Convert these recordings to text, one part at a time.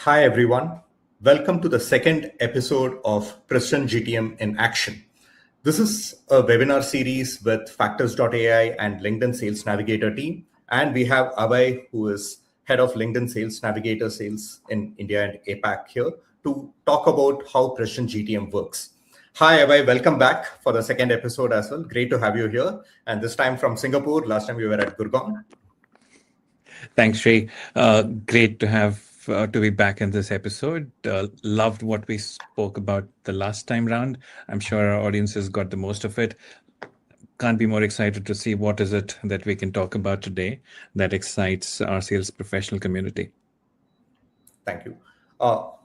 Hi, everyone. Welcome to the second episode of Precision GTM in Action. This is a webinar series with Factors.ai and LinkedIn Sales Navigator team. And we have Abhay, who is head of LinkedIn Sales Navigator sales in India and APAC here to talk about how Precision GTM works. Hi, Abhay. Welcome back for the second episode as well. Great to have you here. And this time from Singapore. Last time we were at Gurgaon. Thanks, Sri. Great to be back in this episode. Loved what we spoke about the last time round. I'm sure our audience has got the most of it. Can't be more excited to see what is it that we can talk about today that excites our sales professional community. Thank you.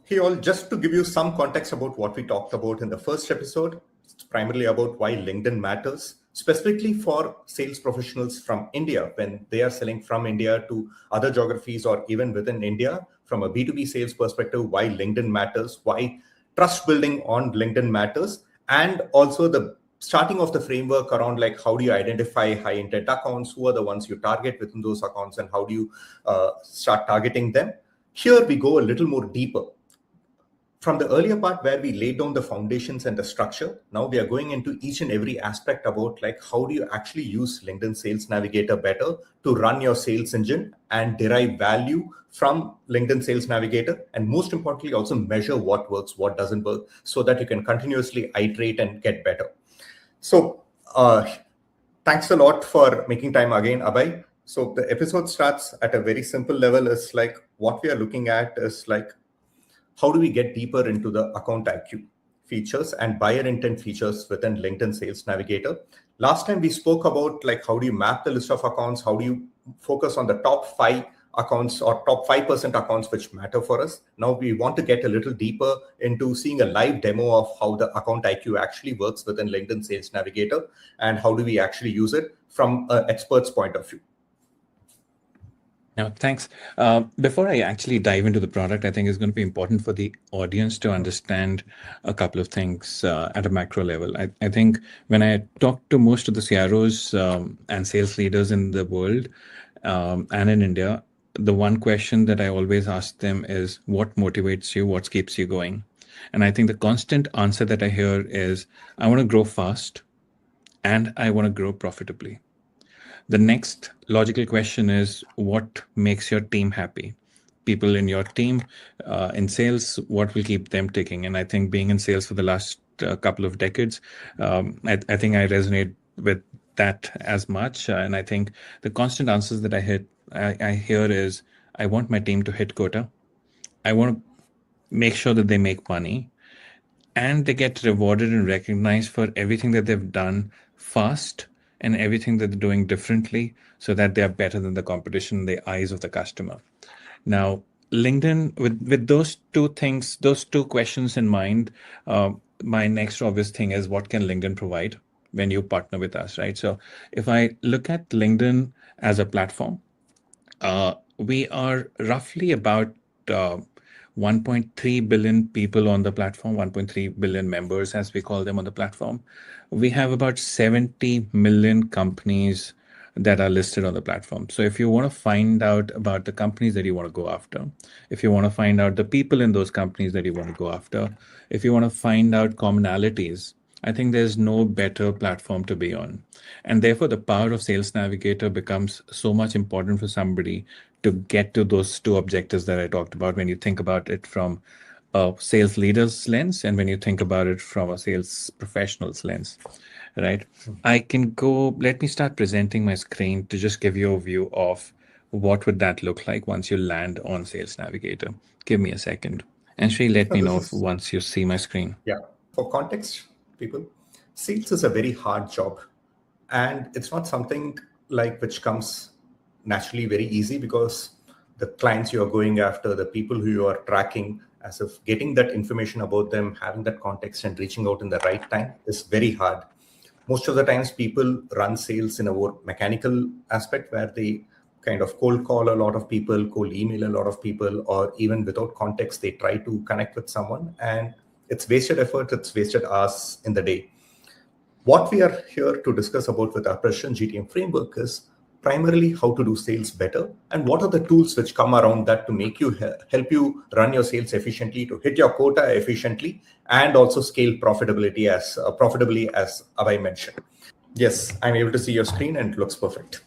Hey, all, just to give you some context about what we talked about in the first episode, it's primarily about why LinkedIn matters, specifically for sales professionals from India when they are selling from India to other geographies or even within India. From a B2B sales perspective, why LinkedIn matters, why trust building on LinkedIn matters, and also the starting of the framework around like how do you identify high intent accounts, who are the ones you target within those accounts, and how do you start targeting them. Here we go a little more deeper. From the earlier part where we laid down the foundations and the structure, now we are going into each and every aspect about like how do you actually use LinkedIn Sales Navigator better to run your sales engine and derive value from LinkedIn Sales Navigator, and most importantly also measure what works, what doesn't work, so that you can continuously iterate and get better. So thanks a lot for making time again, Abhay. So the episode starts at a very simple level. Is like what we are looking at is like how do we get deeper into the account IQ features and buyer intent features within LinkedIn Sales Navigator. Last time we spoke about like how do you map the list of accounts, how do you focus on the top 5 accounts or top 5% accounts which matter for us. Now we want to get a little deeper into seeing a live demo of how the account IQ actually works within LinkedIn Sales Navigator and how do we actually use it from an expert's point of view. No, thanks. Before I actually dive into the product, I think it's going to be important for the audience to understand a couple of things at a macro level. I think when I talk to most of the CROs and sales leaders in the world and in India, the one question that I always ask them is what motivates you, what keeps you going? And I think the constant answer that I hear is I want to grow fast and I want to grow profitably. The next logical question is what makes your team happy? People in your team in sales, what will keep them ticking? And I think being in sales for the last couple of decades, I think I resonate with that as much. And I think the constant answers that I hear is I want my team to hit quota. I want to make sure that they make money and they get rewarded and recognized for everything that they've done fast and everything that they're doing differently so that they are better than the competition in the eyes of the customer. Now, LinkedIn, with those two things, those two questions in mind, my next obvious thing is what can LinkedIn provide when you partner with us, right? So if I look at LinkedIn as a platform, we are roughly about 1.3 billion people on the platform, 1.3 billion members, as we call them on the platform. We have about 70 million companies that are listed on the platform. So if you want to find out about the companies that you want to go after, if you want to find out the people in those companies that you want to go after, if you want to find out commonalities, I think there's no better platform to be on. And therefore, the power of Sales Navigator becomes so much important for somebody to get to those two objectives that I talked about when you think about it from a sales leader's lens and when you think about it from a sales professional's lens, right? I can go, let me start presenting my screen to just give you a view of what would that look like once you land on Sales Navigator. Give me a second. And Sri, let me know once you see my screen. Yeah. For context, people, sales is a very hard job. And it's not something like which comes naturally very easy because the clients you are going after, the people who you are tracking, as if getting that information about them, having that context and reaching out in the right time is very hard. Most of the times people run sales in a more mechanical aspect where they kind of cold call a lot of people, cold email a lot of people, or even without context, they try to connect with someone and it's wasted effort, it's wasted hours in the day. What we are here to discuss about with our Precision GTM framework is primarily how to do sales better, and what are the tools which come around that to make you help you run your sales efficiently, to hit your quota efficiently, and also scale profitability as profitably, as Abhay mentioned. Yes, I'm able to see your screen and it looks perfect.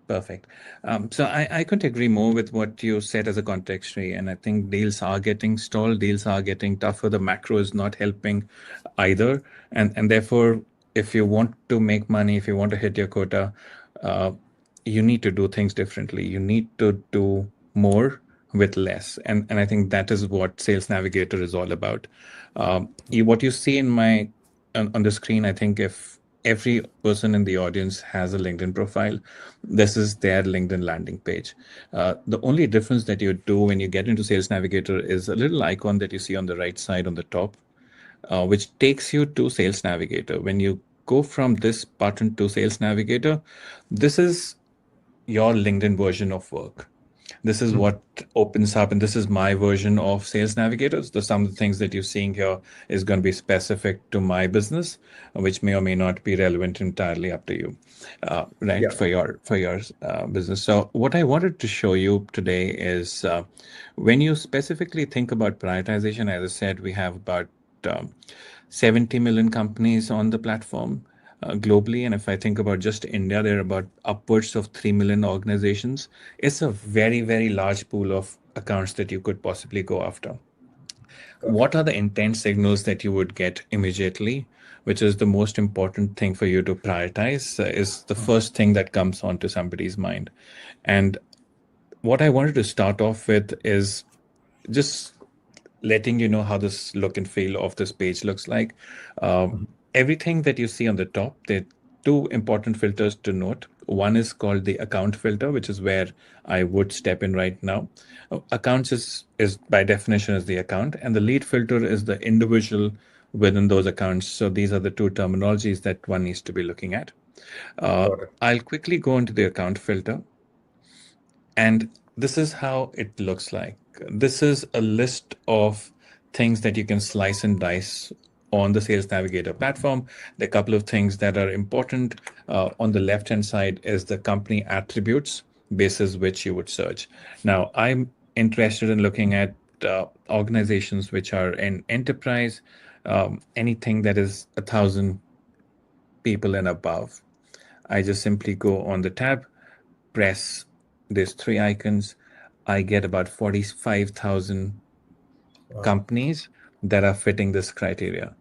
Perfect. So I couldn't agree more with what you said as a context, Ray. And I think deals are getting stalled, deals are getting tougher. The macro is not helping either. And therefore, if you want to make money, if you want to hit your quota, uh, you need to do things differently. You need to do more with less. And I think that is what Sales Navigator is all about. What you see in my on the screen, I think if every person in the audience has a LinkedIn profile, this is their LinkedIn landing page. The only difference that you do when you get into Sales Navigator is a little icon that you see on the right side on the top, which takes you to Sales Navigator. When you go from this button to Sales Navigator, this is your LinkedIn version of work. This is what opens up, and this is my version of Sales Navigators. Some of the things that you're seeing here is going to be specific to my business, which may or may not be relevant, entirely up to you, right? Yeah. For your business. So what I wanted to show you today is when you specifically think about prioritization. As I said, we have about 70 million companies on the platform globally. And if I think about just India, there are about upwards of 3 million organizations. It's a very, very large pool of accounts that you could possibly go after. What are the intent signals that you would get immediately, which is the most important thing for you to prioritize, is the first thing that comes onto somebody's mind. And what I wanted to start off with is just letting you know how this look and feel of this page looks like. Everything that you see on the top, there are two important filters to note. One is called the account filter, which is where I would step in right now. Accounts is by definition is the account, and the lead filter is the individual within those accounts. So these are the two terminologies that one needs to be looking at. Got it. I'll quickly go into the account filter. And this is how it looks like. This is a list of things that you can slice and dice on the Sales Navigator platform. There are a couple of things that are important. On the left-hand side is the company attributes, basis which you would search. Now, I'm interested in looking at organizations which are in enterprise, anything that is 1,000 people and above. I just simply go on the tab, press these three icons. I get about 45,000 companies that are fitting this criteria.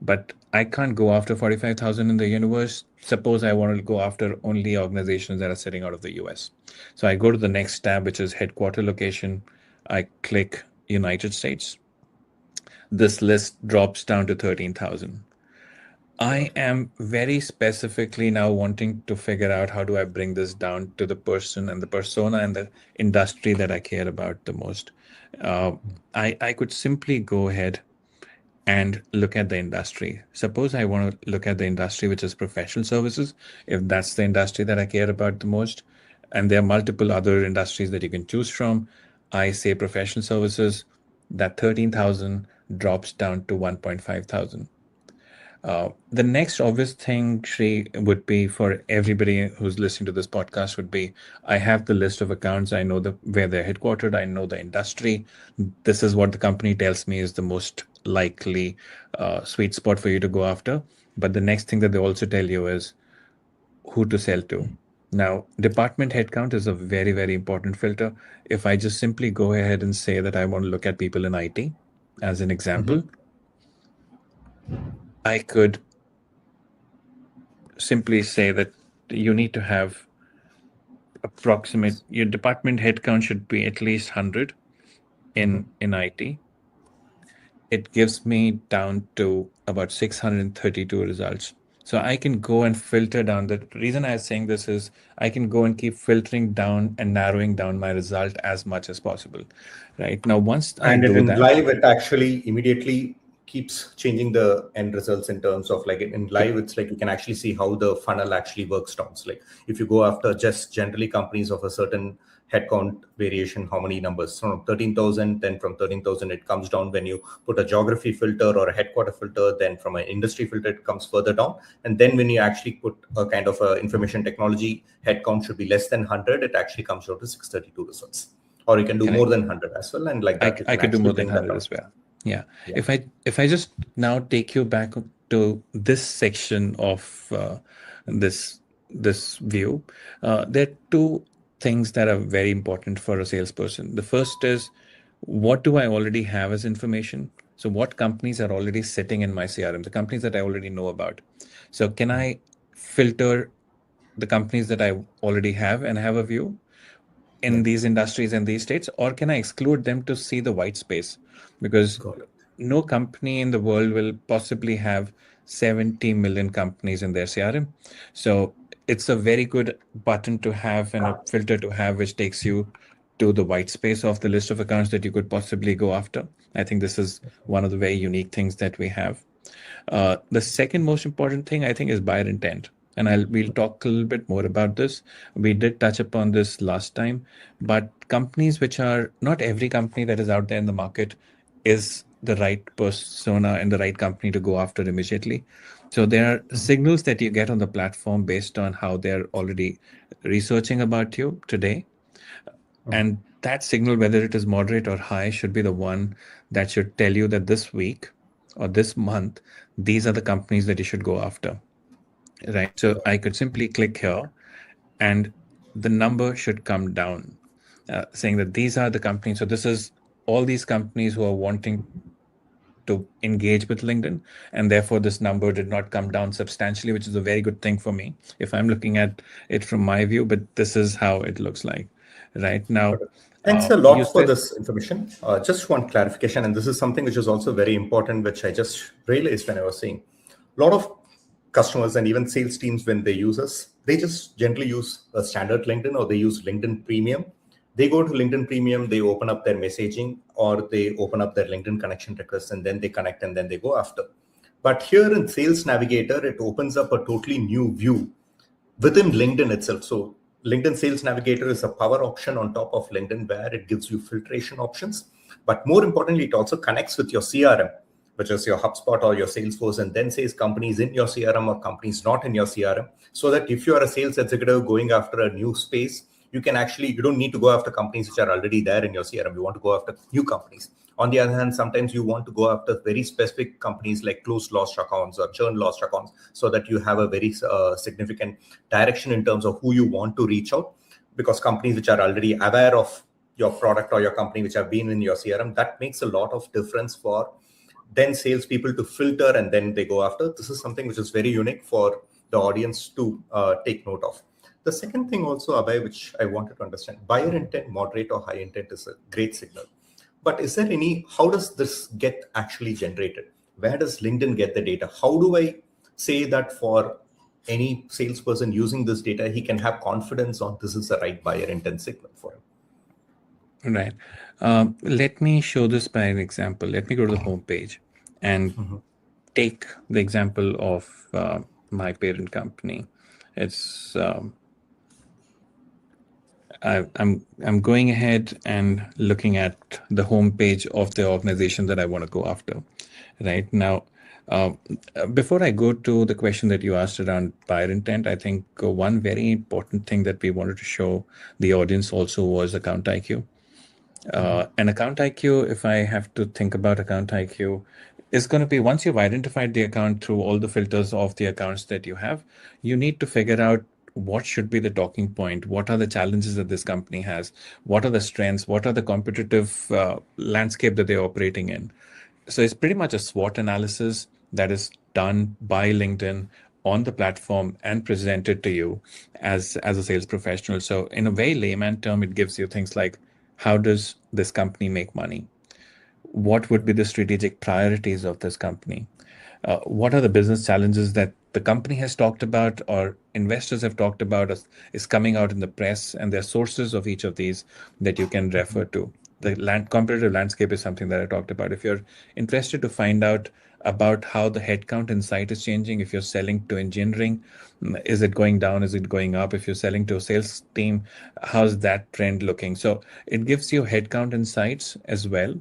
But I can't go after 45,000 in the universe. Suppose I want to go after only organizations that are sitting out of the US. So I go to the next tab, which is headquarter location. I click United States. This list drops down to 13,000. I am very specifically now wanting to figure out how do I bring this down to the person and the persona and the industry that I care about the most. I could simply go ahead and look at the industry. Suppose I want to look at the industry, which is professional services, if that's the industry that I care about the most. And there are multiple other industries that you can choose from. I say professional services, that 13,000 drops down to 1.5 thousand. The next obvious thing, Shri, would be for everybody who's listening to this podcast would be, I have the list of accounts. I know where they're headquartered. I know the industry. This is what the company tells me is the most likely sweet spot for you to go after. But the next thing that they also tell you is who to sell to. Now, department headcount is a very, very important filter. If I just simply go ahead and say that I want to look at people in IT, as an example, I could simply say that you need to have your department headcount should be at least 100 in IT. It gives me down to about 632 results. So I can go and filter down. The reason I was saying this is I can go and keep filtering down and narrowing down my result as much as possible. Right now, once I And do in that, live, it actually immediately keeps changing the end results in terms of like in live, it's like you can actually see how the funnel actually works down. So like if you go after just generally companies of a certain headcount variation, how many numbers from 13,000, then from 13,000 it comes down when you put a geography filter or a headquarter filter, then from an industry filter it comes further down, and then when you actually put a kind of a information technology headcount should be less than 100, it actually comes down to 632 results, or you can do more than 100 as well, and like that you I can could do actually more than bring that 100 down. as well. Yeah. Yeah. If I just now take you back to this section of this view, there are two things that are very important for a salesperson. The first is, what do I already have as information? So what companies are already sitting in my CRM, the companies that I already know about. So can I filter the companies that I already have and have a view in these industries and these states, or can I exclude them to see the white space? Because Got it. no company in the world will possibly have 70 million companies in their CRM. So it's a very good button to have and a filter to have, which takes you to the white space of the list of accounts that you could possibly go after. I think this is one of the very unique things that we have. The second most important thing, I think, is buyer intent. And we'll talk a little bit more about this. We did touch upon this last time, but companies which are not every company that is out there in the market is the right persona and the right company to go after immediately. So there are signals that you get on the platform based on how they're already researching about you today. And that signal, whether it is moderate or high, should be the one that should tell you that this week or this month, these are the companies that you should go after, right? So I could simply click here and the number should come down, saying that these are the companies. So this is all these companies who are wanting to engage with LinkedIn, and therefore this number did not come down substantially, which is a very good thing for me if I'm looking at it from my view. But this is how it looks like right now. Thanks a You lot for said, this information. Just one clarification, and this is something which is also very important, which I just realized when I was saying. A lot of customers and even sales teams, when they use us, they just generally use a standard LinkedIn or they use LinkedIn Premium. They go to LinkedIn Premium, they open up their messaging or they open up their LinkedIn connection request and then they connect and then they go after. But here in Sales Navigator, it opens up a totally new view within LinkedIn itself. So LinkedIn Sales Navigator is a power option on top of LinkedIn where it gives you filtration options. But more importantly, it also connects with your CRM, which is your HubSpot or your Salesforce, and then says companies in your CRM or companies not in your CRM. So that if you are a sales executive going after a new space, you don't need to go after companies which are already there in your CRM. You want to go after new companies. On the other hand, sometimes you want to go after very specific companies like closed lost accounts or churn lost accounts, so that you have a very significant direction in terms of who you want to reach out. Because companies which are already aware of your product or your company, which have been in your CRM, that makes a lot of difference for then salespeople to filter and then they go after. This is something which is very unique for the audience to take note of. The second thing also, Abhay, which I wanted to understand, buyer intent, moderate or high intent is a great signal. But is there how does this get actually generated? Where does LinkedIn get the data? How do I say that for any salesperson using this data, he can have confidence on this is the right buyer intent signal for him? right. Let me show this by an example. Let me go to the home page and take the example of my parent company. It's I'm going ahead and looking at the homepage of the organization that I want to go after. Right now, before I go to the question that you asked around buyer intent, I think one very important thing that we wanted to show the audience also was account IQ. And account IQ, if I have to think about account IQ, is going to be once you've identified the account through all the filters of the accounts that you have, you need to figure out what should be the talking point, what are the challenges that this company has, what are the strengths, what are the competitive landscape that they're operating in. So it's pretty much a SWOT analysis that is done by LinkedIn on the platform and presented to you as a sales professional. So in a very layman term, it gives you things like, how does this company make money? What would be the strategic priorities of this company? What are the business challenges that the company has talked about or investors have talked about is coming out in the press, and there are sources of each of these that you can refer to. competitive landscape is something that I talked about. If you're interested to find out about how the headcount insight is changing, if you're selling to engineering, is it going down? Is it going up? If you're selling to a sales team, how's that trend looking? So it gives you headcount insights as well.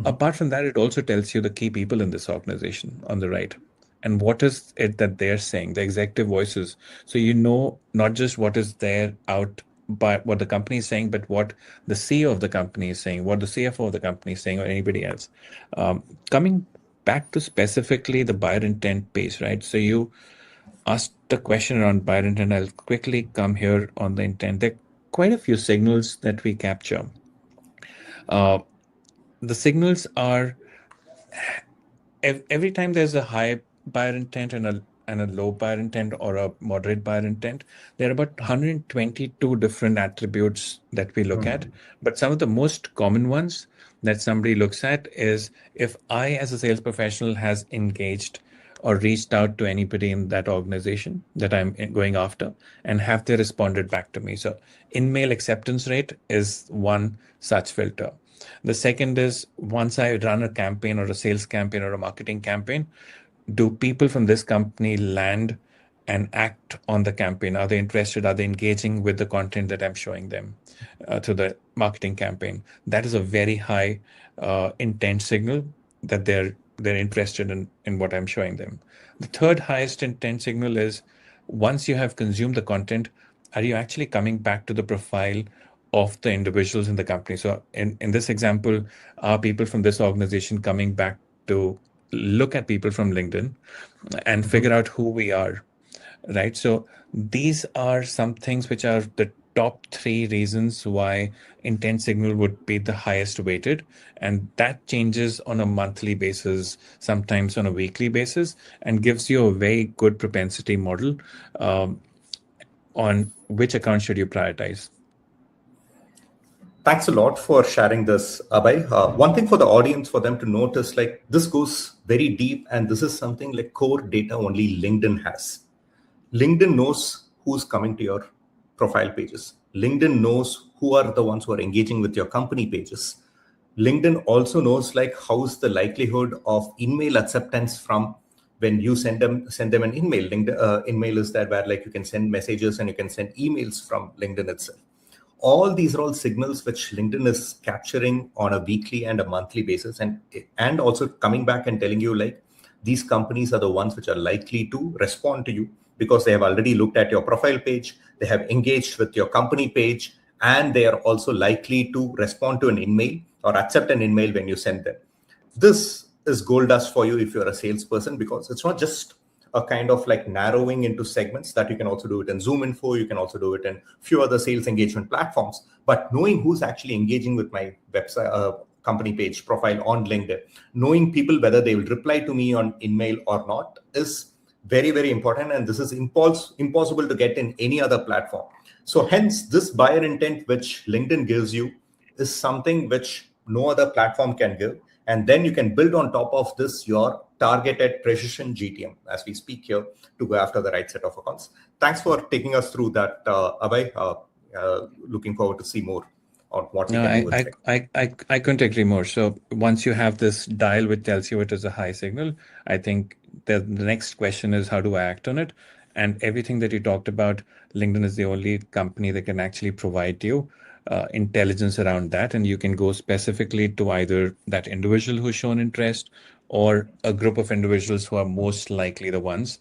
Apart from that, it also tells you the key people in this organization on the right. And what is it that they're saying, the executive voices. So you know not just what is there out by what the company is saying, but what the CEO of the company is saying, what the CFO of the company is saying, or anybody else. Coming back to specifically the buyer intent piece, right? So you asked a question around buyer intent. I'll quickly come here on the intent. There are quite a few signals that we capture. The signals are every time there's a high buyer intent and a low buyer intent or a moderate buyer intent, there are about 122 different attributes that we look at. But some of the most common ones that somebody looks at is if I, as a sales professional, has engaged or reached out to anybody in that organization that I'm going after, and have they responded back to me. So in-mail acceptance rate is one such filter. The second is once I run a campaign or a sales campaign or a marketing campaign, do people from this company land and act on the campaign? Are they interested? Are they engaging with the content that I'm showing them to the marketing campaign? That is a very high intent signal that they're interested in what I'm showing them. The third highest intent signal is once you have consumed the content, are you actually coming back to the profile of the individuals in the company? So in this example, are people from this organization coming back to look at people from LinkedIn and figure out who we are, right? So these are some things which are the top three reasons why intent signal would be the highest weighted, and that changes on a monthly basis, sometimes on a weekly basis, and gives you a very good propensity model on which account should you prioritize. Thanks a lot for sharing this, Abhay. One thing for the audience, for them to notice, like this goes very deep, and this is something like core data only LinkedIn has. LinkedIn knows who's coming to your profile pages. LinkedIn knows who are the ones who are engaging with your company pages. LinkedIn also knows like how's the likelihood of email acceptance from when you send them an email. InMail is there where like you can send messages and you can send emails from LinkedIn itself. All these are all signals which LinkedIn is capturing on a weekly and a monthly basis, and also coming back and telling you like these companies are the ones which are likely to respond to you because they have already looked at your profile page, they have engaged with your company page, and they are also likely to respond to an email or accept an email when you send them. This is gold dust for you if you're a salesperson, because it's not just a kind of like narrowing into segments that you can also do it in Zoom Info, you can also do it in few other sales engagement platforms. But knowing who's actually engaging with my website, company page profile on LinkedIn, knowing people whether they will reply to me on email or not is very, very important. And this is impossible to get in any other platform. So hence this buyer intent which LinkedIn gives you is something which no other platform can give. And then you can build on top of this your targeted precision GTM as we speak here to go after the right set of accounts. Thanks for taking us through that, Abhay. Looking forward to see more on what we No, can do with it. I couldn't agree more. So once you have this dial which tells you it is a high signal, I think the next question is how do I act on it? And everything that you talked about, LinkedIn is the only company that can actually provide you intelligence around that. And you can go specifically to either that individual who's shown interest or a group of individuals who are most likely the ones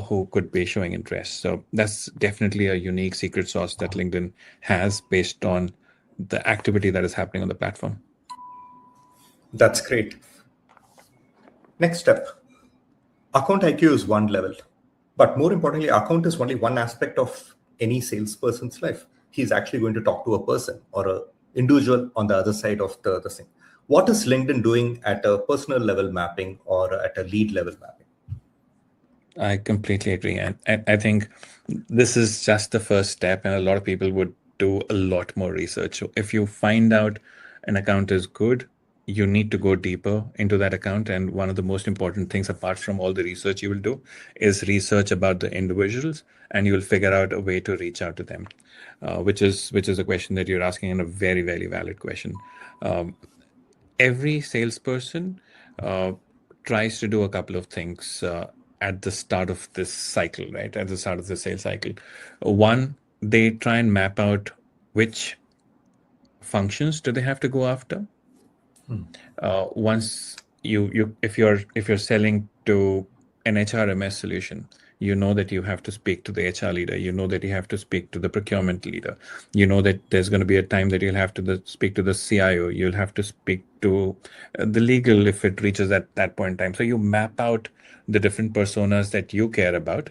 who could be showing interest. So that's definitely a unique secret sauce that LinkedIn has based on the activity that is happening on the platform. That's great. Next step. Account IQ is one level, but more importantly, account is only one aspect of any salesperson's life. He's actually going to talk to a person or a individual on the other side of the thing. What is LinkedIn doing at a personal level mapping or at a lead level mapping? I completely agree. And I think this is just the first step, and a lot of people would do a lot more research. So if you find out an account is good, you need to go deeper into that account. And one of the most important things, apart from all the research you will do, is research about the individuals, and you will figure out a way to reach out to them, which is a question that you're asking, and a very, very valid question. Every salesperson uh, tries to do a couple of things at the start of this cycle, right? At the start of the sales cycle. One, they try and map out which functions do they have to go after. Once you if you're selling to an HRMS solution, you know that you have to speak to the HR leader. You know that you have to speak to the procurement leader. You know that there's going to be a time that you'll have to speak to the CIO. You'll have to speak to the legal if it reaches that point in time. So you map out the different personas that you care about,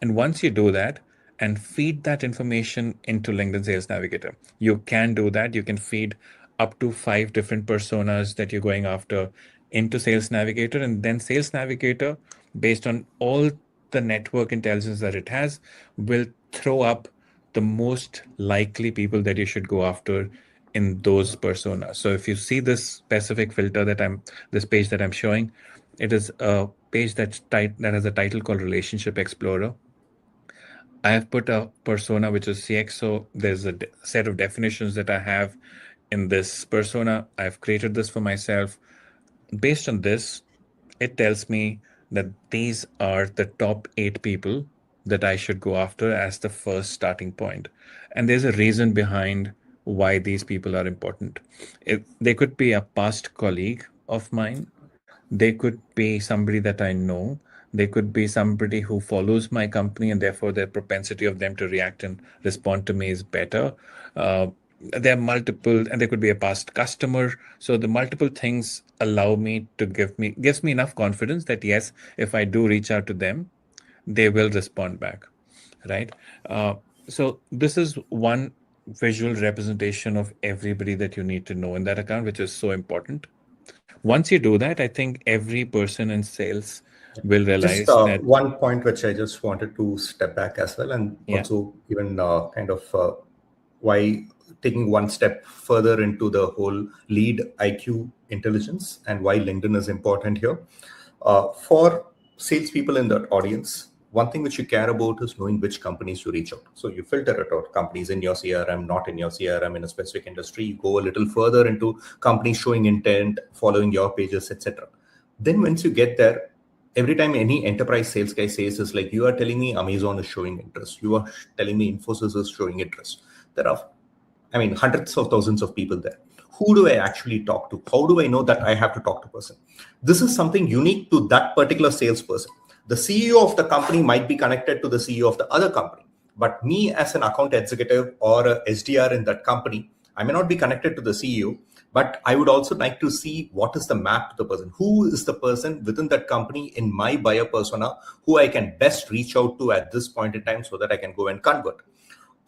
and once you do that and feed that information into LinkedIn Sales Navigator, you can do that. You can feed up to 5 different personas that you're going after into Sales Navigator. And then Sales Navigator, based on all the network intelligence that it has, will throw up the most likely people that you should go after in those personas. So if you see this specific filter this page that I'm showing, it is a page that has a title called Relationship Explorer. I have put a persona which is CXO. There's a set of definitions that I have in this persona. I've created this for myself. Based on this, it tells me that these are the top 8 people that I should go after as the first starting point. And there's a reason behind why these people are important. They could be a past colleague of mine. They could be somebody that I know. They could be somebody who follows my company, and therefore the propensity of them to react and respond to me is better. There are multiple, and there could be a past customer. So the multiple things allow me to gives me enough confidence that yes, if I do reach out to them, they will respond back, right? So this is one visual representation of everybody that you need to know in that account, which is so important. Once you do that, I think every person in sales will Just realize that, one point which I just wanted to step back as well, and yeah, also even kind of why taking one step further into the whole lead IQ intelligence and why LinkedIn is important here. For salespeople in the audience, one thing which you care about is knowing which companies to reach out. So you filter it out, companies in your CRM, not in your CRM, in a specific industry. You go a little further into companies showing intent, following your pages, etc. Then once you get there, every time any enterprise sales guy says is like, you are telling me Amazon is showing interest, you are telling me Infosys is showing interest. There are, I mean, hundreds of thousands of people there. Who do I actually talk to? How do I know that I have to talk to a person? This is something unique to that particular salesperson. The CEO of the company might be connected to the CEO of the other company, but me as an account executive or a SDR in that company, I may not be connected to the CEO, but I would also like to see what is the map to the person. Who is the person within that company in my buyer persona who I can best reach out to at this point in time so that I can go and convert?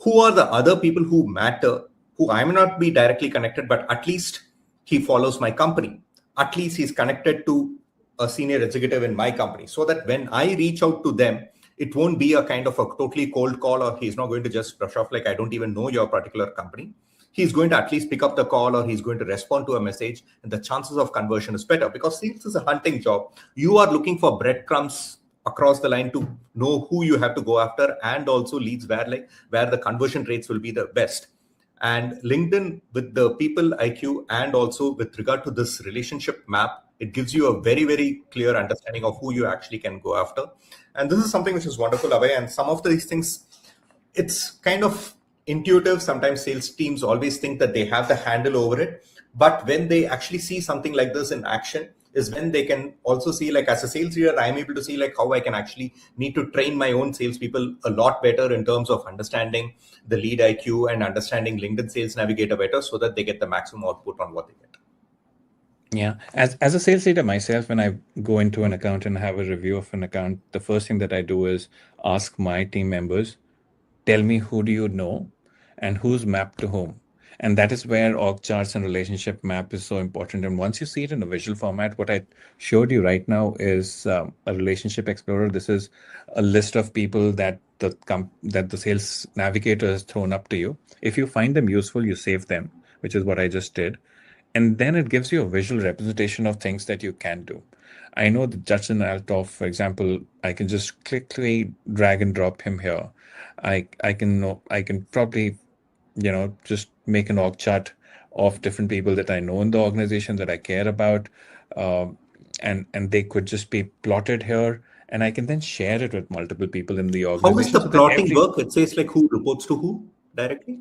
Who are the other people who matter, who I may not be directly connected, but at least he follows my company. At least he's connected to a senior executive in my company, so that when I reach out to them, it won't be a kind of a totally cold call, or he's not going to just brush off like, I don't even know your particular company. He's going to at least pick up the call, or he's going to respond to a message, and the chances of conversion is better, because sales is a hunting job. You are looking for breadcrumbs across the line to know who you have to go after, and also leads where the conversion rates will be the best. And LinkedIn, with the people IQ and also with regard to this relationship map, it gives you a very, very clear understanding of who you actually can go after. And this is something which is wonderful, Abhay. And some of these things, it's kind of intuitive. Sometimes sales teams always think that they have the handle over it, but when they actually see something like this in action is when they can also see, like, as a sales leader, I'm able to see like how I can actually need to train my own salespeople a lot better in terms of understanding the lead IQ and understanding LinkedIn Sales Navigator better, so that they get the maximum output on what they get. yeah. As a sales leader myself, when I go into an account and have a review of an account, the first thing that I do is ask my team members, tell me who do you know and who's mapped to whom. And that is where org charts and relationship map is so important. And once you see it in a visual format, what I showed you right now is a relationship explorer. This is a list of people that that the sales navigator has thrown up to you. If you find them useful, you save them, which is what I just did. And then it gives you a visual representation of things that you can do. I know that Judson Althoff, for example, I can just quickly drag and drop him here. I can probably just make an org chart of different people that I know in the organization that I care about, um, and they could just be plotted here, and I can then share it with multiple people in the How does organization the so that plotting work? It says like who reports to who directly.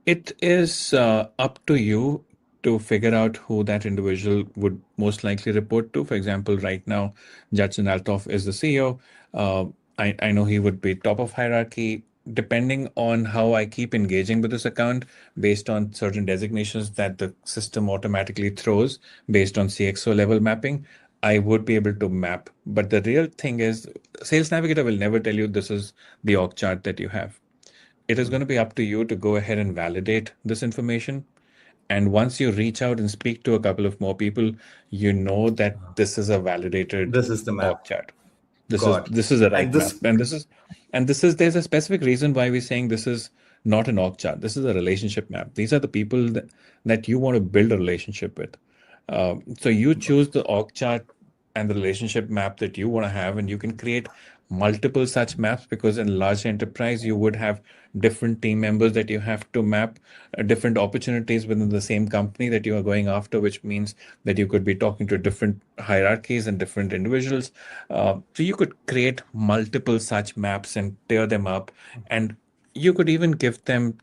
it is up to you to figure out who that individual would most likely report to. For example, right now, Judson Althoff is the CEO. I know he would be top of hierarchy. Depending on how I keep engaging with this account, based on certain designations that the system automatically throws based on CXO level mapping, I would be able to map. But the real thing is, Sales Navigator will never tell you this is the org chart that you have. It is going to be up to you to go ahead and validate this information. And once you reach out and speak to a couple of more people, you know that this is a validated This is the org map. chart. This is God. this is the And right map, this, and this is there's a specific reason why we're saying this is not an org chart. This is a relationship map. These are the people that you want to build a relationship with. So you choose the org chart and the relationship map that you want to have, and you can create multiple such maps because in large enterprise you would have different team members that you have to map, different opportunities within the same company that you are going after, which means that you could be talking to different hierarchies and different individuals. So you could create multiple such maps and tear them up, and you could even give them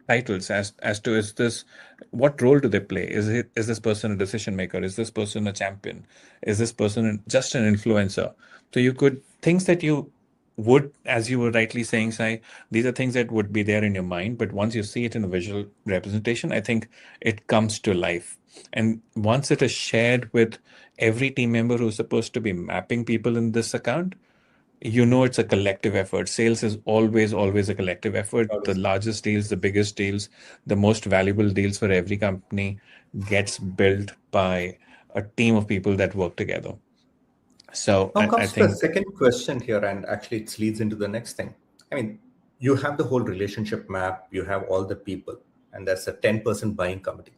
titles as to is this what role do they play, is this person a decision maker, is this person a champion, is this person just an influencer. So you could things that you would, as you were rightly saying, Sai, these are things that would be there in your mind, but once you see it in a visual representation, I think it comes to life. And once it is shared with every team member who's supposed to be mapping people in this account, it's a collective effort. Sales is always a collective effort. The largest deals, the biggest deals, the most valuable deals for every company gets built by a team of people that work together. So now I comes to the think second question here, and actually it leads into the next thing. I mean, you have the whole relationship map, you have all the people, and there's a 10% buying committee.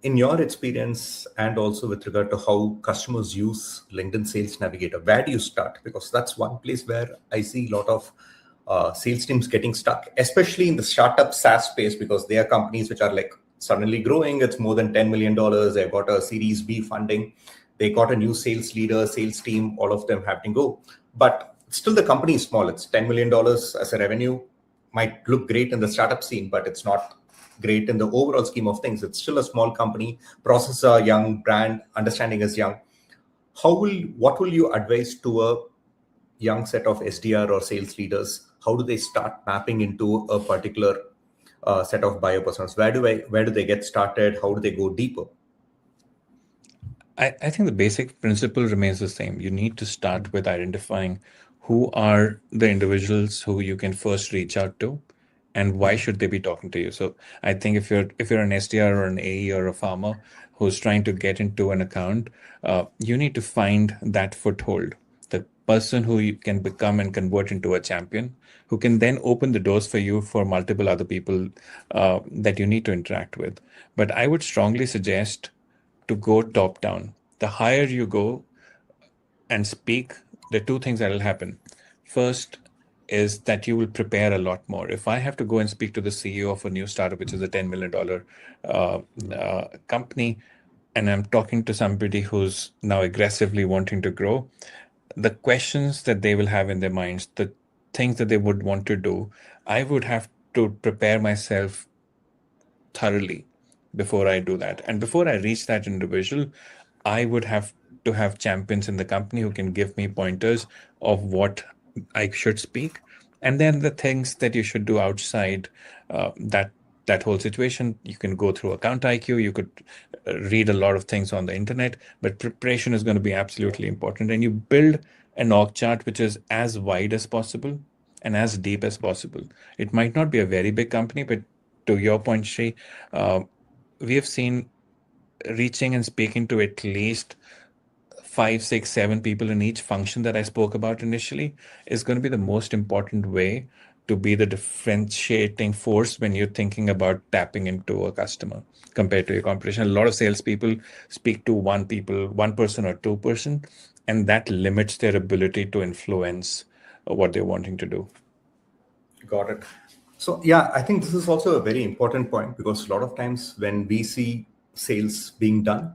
In your experience, and also with regard to how customers use LinkedIn Sales Navigator, where do you start? Because that's one place where I see a lot of sales teams getting stuck, especially in the startup SaaS space, because they are companies which are like suddenly growing. It's more than $10 million. They've got a Series B funding. They got a new sales leader, sales team, all of them have to go. But still, the company is small. It's $10 million as a revenue. Might look great in the startup scene, but it's not great in the overall scheme of things. It's still a small company, processes are young, brand understanding is young. What will you advise to a young set of SDR or sales leaders? How do they start mapping into a particular set of buyer personas? Where do they get started? How do they go deeper? I think the basic principle remains the same. You need to start with identifying who are the individuals who you can first reach out to, and why should they be talking to you. So I think if you're an SDR or an AE or a farmer who's trying to get into an account, you need to find that foothold, the person who you can become and convert into a champion, who can then open the doors for you for multiple other people that you need to interact with. But I would strongly suggest to go top down. The higher you go and speak, the two things that will happen. First is that you will prepare a lot more. If I have to go and speak to the CEO of a new startup, which is a $10 million company, and I'm talking to somebody who's now aggressively wanting to grow, the questions that they will have in their minds, the things that they would want to do, I would have to prepare myself thoroughly before I do that. And before I reach that individual, I would have to have champions in the company who can give me pointers of what I should speak. And then the things that you should do outside that whole situation. You can go through account IQ, you could read a lot of things on the internet, but preparation is going to be absolutely important. And you build an org chart which is as wide as possible and as deep as possible. It might not be a very big company, but to your point, Shri, uh, we have seen reaching and speaking to at least five, six, seven people in each function that I spoke about initially is going to be the most important way to be the differentiating force when you're thinking about tapping into a customer compared to your competition. A lot of salespeople speak to one person or two person, and that limits their ability to influence what they're wanting to do. Got it. So yeah, I think this is also a very important point because a lot of times when we see sales being done,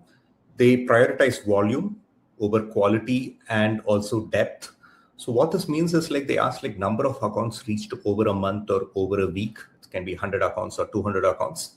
they prioritize volume over quality and also depth. So what this means is like they ask like number of accounts reached over a month or over a week. It can be 100 accounts or 200 accounts.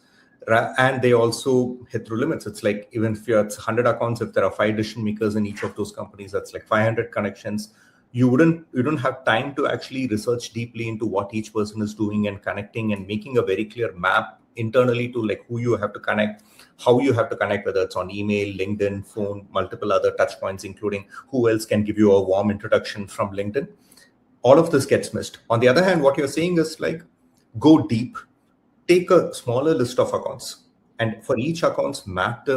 And they also hit through limits. It's like even if you're 100 accounts, if there are 5 decision makers in each of those companies, that's like 500 connections. You don't have time to actually research deeply into what each person is doing and connecting and making a very clear map internally to like who you have to connect, how you have to connect, whether it's on email, LinkedIn, phone, multiple other touch points, including who else can give you a warm introduction from LinkedIn. All of this gets missed. On the other hand, what you're saying is like go deep, take a smaller list of accounts, and for each accounts map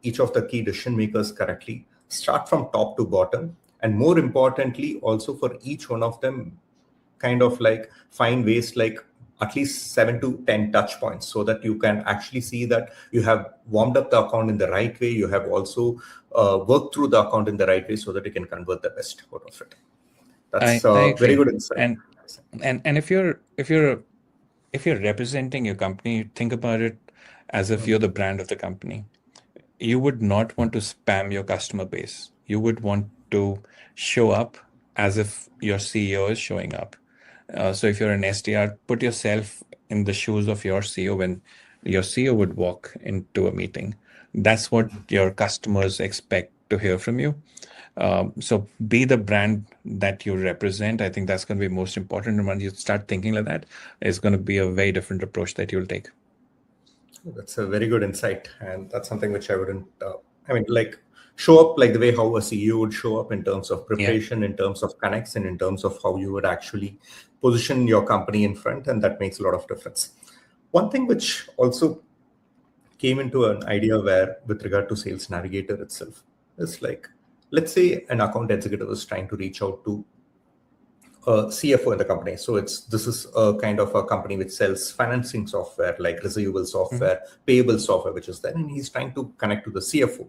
each of the key decision makers correctly, start from top to bottom, and more importantly also for each one of them kind of like find ways like at least 7 to 10 touch points so that you can actually see that you have warmed up the account in the right way, you have also worked through the account in the right way so that you can convert the best out of it. That's I very agree. good insight. And if you're representing your company, think about it as if you're the brand of the company. You would not want to spam your customer base. You would want to show up as if your CEO is showing up. So if you're an SDR, put yourself in the shoes of your CEO when your CEO would walk into a meeting. That's what your customers expect to hear from you. So be the brand that you represent. I think that's going to be most important. And when you start thinking like that, it's going to be a very different approach that you'll take. That's a very good insight, and that's something which I wouldn't. Like show up like the way how a CEO would show up in terms of preparation, in terms of connects, and in terms of how you would actually position your company in front, and that makes a lot of difference. One thing which also came into an idea where, with regard to Sales Navigator itself, is like, let's say an account executive is trying to reach out to CFO in the company. So this is a kind of a company which sells financing software like receivable software, payable software, which is there, and he's trying to connect to the CFO.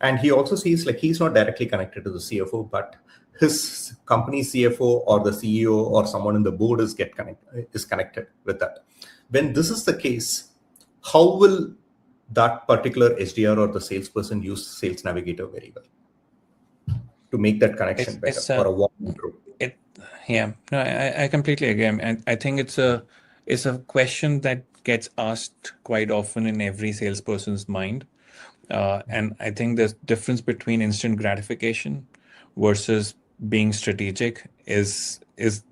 And he also sees like he's not directly connected to the CFO, but his company CFO or the CEO or someone in the board is connected with that. When this is the case, how will that particular SDR or the salesperson use Sales Navigator very well to make that connection better or a warm intro? Yeah, no, I completely agree. And I think it's a question that gets asked quite often in every salesperson's mind. And I think the difference between instant gratification versus being strategic is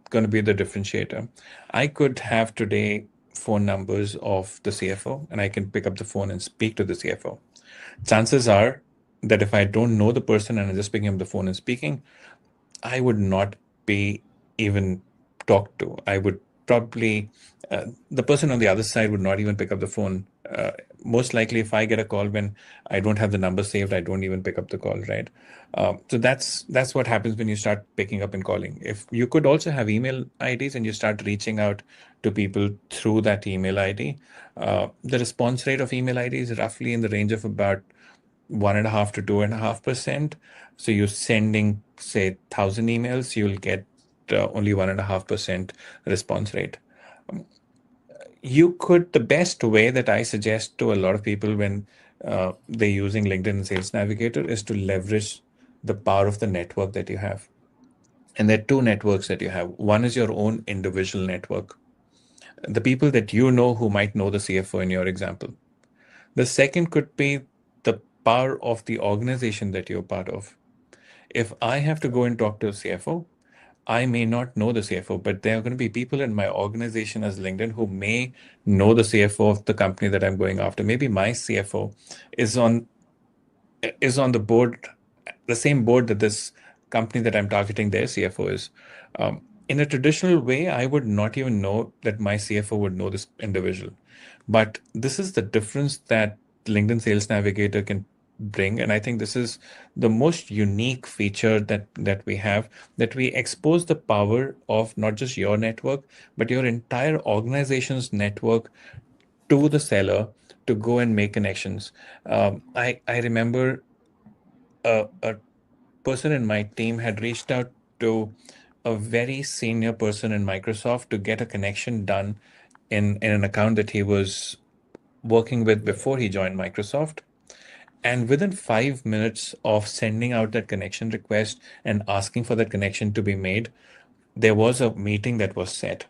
going to be the differentiator. I could have today phone numbers of the CFO, and I can pick up the phone and speak to the CFO. Chances are that if I don't know the person and I'm just picking up the phone and speaking, I would not be even talked to. I would probably, the person on the other side would not even pick up the phone. Most likely, if I get a call when I don't have the number saved, I don't even pick up the call, right? So that's what happens when you start picking up and calling. If you could also have email IDs and you start reaching out to people through that email ID, the response rate of email ID is roughly in the range of about 1.5 to 2.5%. So you're sending, say, 1,000 emails, you'll get only 1.5% response rate. The best way that I suggest to a lot of people when they're using LinkedIn and Sales Navigator is to leverage the power of the network that you have. And there are two networks that you have. One is your own individual network, the people that you know who might know the CFO in your example. The second could be the power of the organization that you're part of. If I have to go and talk to a CFO, I may not know the CFO, but there are going to be people in my organization as LinkedIn who may know the CFO of the company that I'm going after. Maybe my CFO is on the board, the same board that this company that I'm targeting their CFO is. In a traditional way, I would not even know that my CFO would know this individual. But this is the difference that LinkedIn Sales Navigator can bring, and I think this is the most unique feature that we have, that we expose the power of not just your network, but your entire organization's network to the seller to go and make connections. I remember a person in my team had reached out to a very senior person in Microsoft to get a connection done in an account that he was working with before he joined Microsoft. And within 5 minutes of sending out that connection request and asking for that connection to be made, there was a meeting that was set.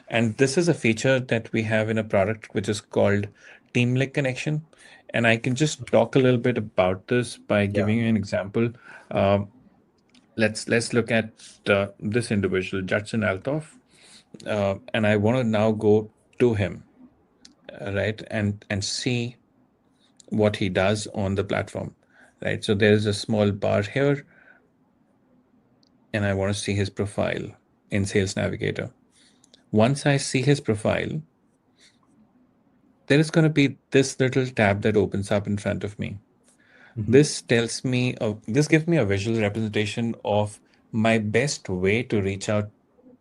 And this is a feature that we have in a product which is called TeamLink connection. And I can just talk a little bit about this by Yeah. giving you an example. Um, let's look at this individual, Judson Althoff, and I want to now go to him, right, and see what he does on the platform, right? So there's a small bar here, and I want to see his profile in Sales Navigator. Once I see his profile, there is going to be this little tab that opens up in front of me. This tells me, this gives me a visual representation of my best way to reach out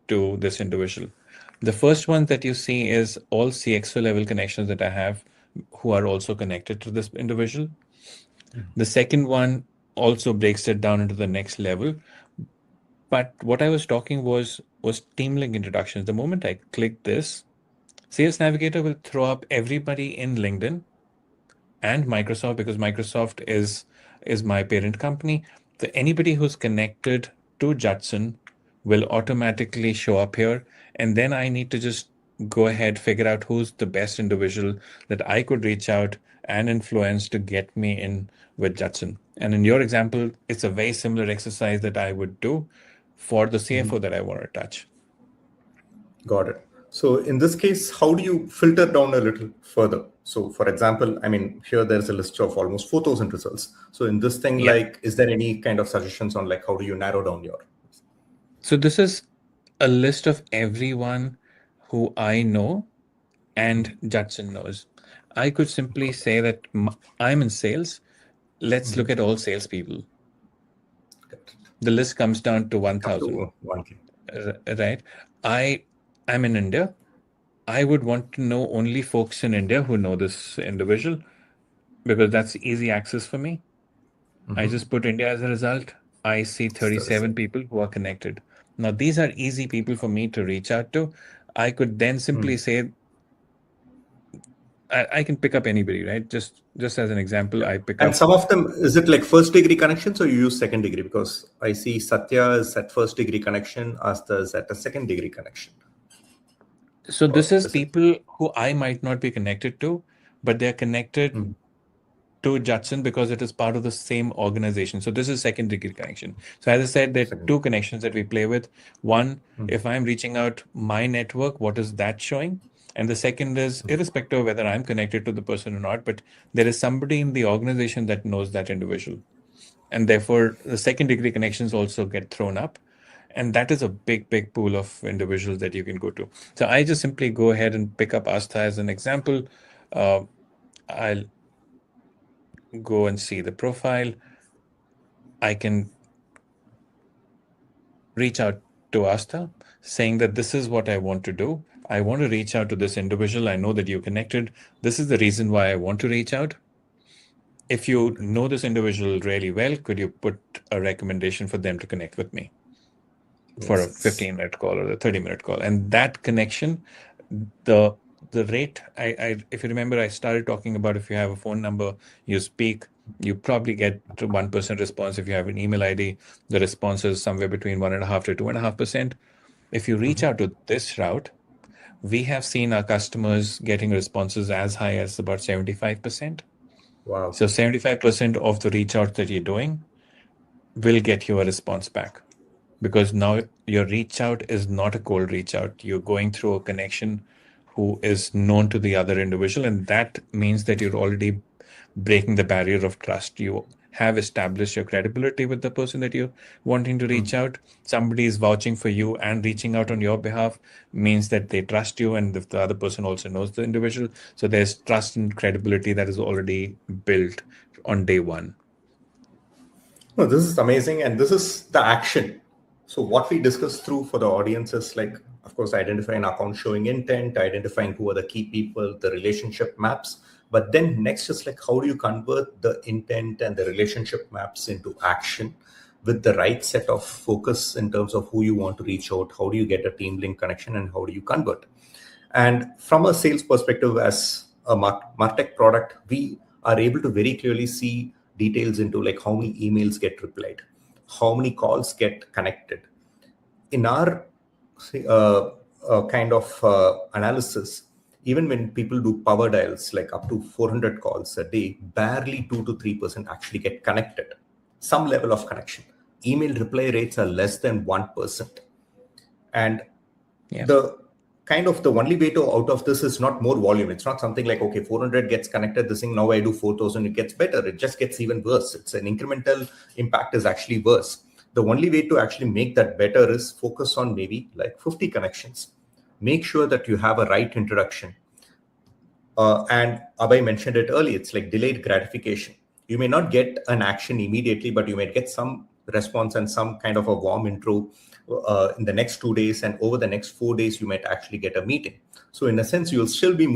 to this individual. The first one that you see is all CXO level connections that I have who are also connected to this individual. The second one also breaks it down into the next level. But what I was talking was team link introductions. The moment I click this, Sales Navigator will throw up everybody in LinkedIn and Microsoft, because Microsoft is my parent company. So anybody who's connected to Judson will automatically show up here, and then I need to just go ahead, figure out who's the best individual that I could reach out and influence to get me in with Judson. And in your example, it's a very similar exercise that I would do for the CFO that I want to touch. Got it. So in this case, how do you filter down a little further? So for example, I mean, here there's a list of almost 4,000 results. So in this thing, Yeah. like, is there any kind of suggestions on like, how do you narrow down your? So this is a list of everyone who I know and Judson knows. I could simply say that I'm in sales. Let's look at all salespeople. The list comes down to Up 1,000, to 1K. right? I'm in India. I would want to know only folks in India who know this individual, because that's easy access for me. I just put India as a result. I see It's 37. 37 people who are connected. Now, these are easy people for me to reach out to. I could then simply say, I can pick up anybody, right? Just as an example, I pick And up. some of them, is it like first degree connections or you use second degree? Because I see Satya is at first degree connection, Asta is at a second degree connection. So this Or is is it? people who I might not be connected to, but they're connected to Judson because it is part of the same organization. So this is second degree connection. So as I said, there are Second. two connections that we play with. One, if I'm reaching out my network, what is that showing? And the second is irrespective of whether I'm connected to the person or not, but there is somebody in the organization that knows that individual. And therefore, the second degree connections also get thrown up. And that is a big pool of individuals that you can go to. So I just simply go ahead and pick up Asta as an example. Uh, I'll go and see the profile. I can reach out to Asta saying that this is what I want to do. I want to reach out to this individual. I know that you're connected. This is the reason why I want to reach out. If you know this individual really well, could you put a recommendation for them to connect with me for a Yes. 15-minute call or a 30-minute call? And that connection, the rate, I if you remember, I started talking about if you have a phone number, you speak, you probably get to 1% response. If you have an email ID, the response is somewhere between 1.5 to 2.5%. If you reach out to this route, we have seen our customers getting responses as high as about 75%. Wow. So 75% of the reach out that you're doing will get you a response back, because now your reach out is not a cold reach out. You're going through a connection who is known to the other individual, and that means that you're already breaking the barrier of trust. You have established your credibility with the person that you're wanting to reach out. Somebody is vouching for you and reaching out on your behalf means that they trust you, and if the other person also knows the individual, so there's trust and credibility that is already built on day one. Oh, this is amazing. And this is the action. So what we discussed through for the audience is like, of course, identifying account showing intent, identifying who are the key people, the relationship maps. But then next is like, how do you convert the intent and the relationship maps into action with the right set of focus in terms of who you want to reach out? How do you get a team link connection and how do you convert? And from a sales perspective, as a MarTech product, we are able to very clearly see details into like how many emails get replied, how many calls get connected. In our kind of analysis, even when people do power dials, like up to 400 calls a day, barely 2 to 3% actually get connected, some level of connection. Email reply rates are less than 1%. And the kind of the only way to out of this is not more volume. It's not something like, okay, 400 gets connected, this thing, now I do 4,000, it gets better. It just gets even worse. It's an incremental impact is actually worse. The only way to actually make that better is focus on maybe like 50 connections. Make sure that you have a right introduction. And Abhay mentioned it earlier, it's like delayed gratification. You may not get an action immediately, but you might get some response and some kind of a warm intro in the next 2 days. And over the next 4 days, you might actually get a meeting. So in a sense, you'll still be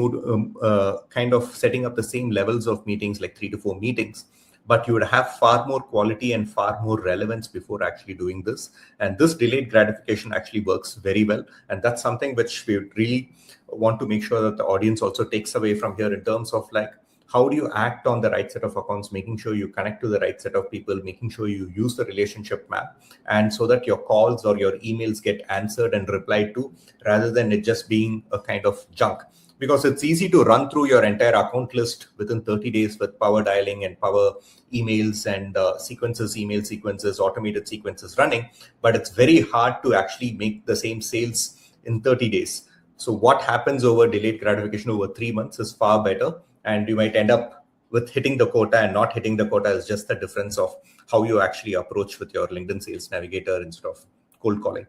kind of setting up the same levels of meetings, like 3 to 4 meetings, but you would have far more quality and far more relevance before actually doing this. And this delayed gratification actually works very well. And that's something which we really want to make sure that the audience also takes away from here in terms of like, how do you act on the right set of accounts, making sure you connect to the right set of people, making sure you use the relationship map, and so that your calls or your emails get answered and replied to, rather than it just being a kind of junk. Because it's easy to run through your entire account list within 30 days with power dialing and power emails and sequences, email sequences, automated sequences running, but it's very hard to actually make the same sales in 30 days. So what happens over delayed gratification over 3 months is far better. And you might end up with hitting the quota, and not hitting the quota is just the difference of how you actually approach with your LinkedIn Sales Navigator instead of cold calling.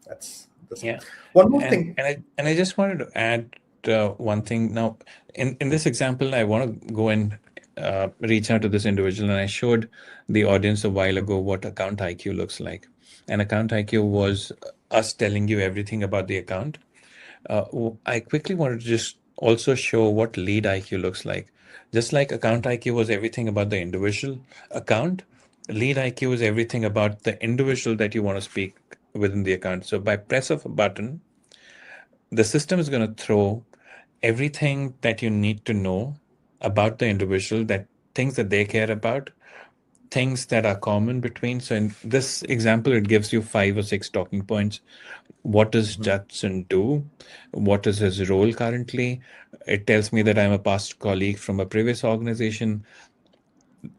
That's one more thing. And I just wanted to add one thing. Now, in this example, I want to go and reach out to this individual, and I showed the audience a while ago what account IQ looks like. And account IQ was us telling you everything about the account. I quickly wanted to just also show what lead IQ looks like. Just like account IQ was everything about the individual account, lead IQ is everything about the individual that you want to speak within the account. So by press of a button, the system is going to throw everything that you need to know about the individual, that things that they care about, things that are common between. So in this example, it gives you 5 or 6 talking points. What does Judson do? What is his role currently? It tells me that I'm a past colleague from a previous organization.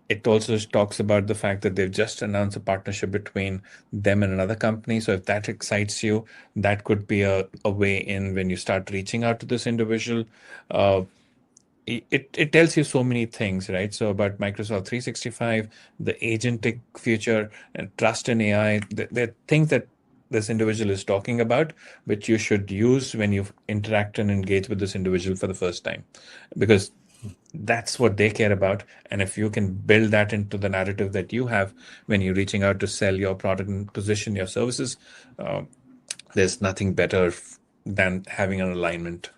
It also talks about the fact that they've just announced a partnership between them and another company. So if that excites you, that could be a way in when you start reaching out to this individual. It tells you so many things, right? So about Microsoft 365, the agentic future, and trust in AI, the things that this individual is talking about, which you should use when you interact and engage with this individual for the first time, because that's what they care about. And if you can build that into the narrative that you have when you're reaching out to sell your product and position your services, there's nothing better than having an alignment.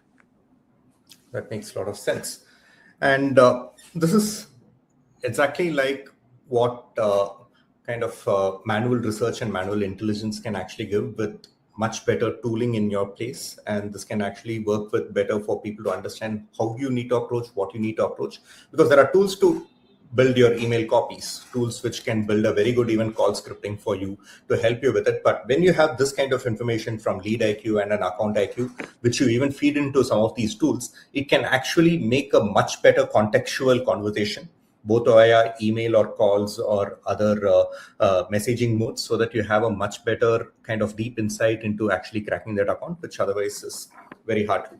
That makes a lot of sense. And this is exactly like what kind of manual research and manual intelligence can actually give, with much better tooling in your place. And this can actually work with better for people to understand how you need to approach, what you need to approach, because there are tools to build your email copies, tools which can build a very good even call scripting for you to help you with it. But when you have this kind of information from lead IQ and an account IQ, which you even feed into some of these tools, it can actually make a much better contextual conversation, both via email or calls or other messaging modes, so that you have a much better kind of deep insight into actually cracking that account, which otherwise is very hard to do.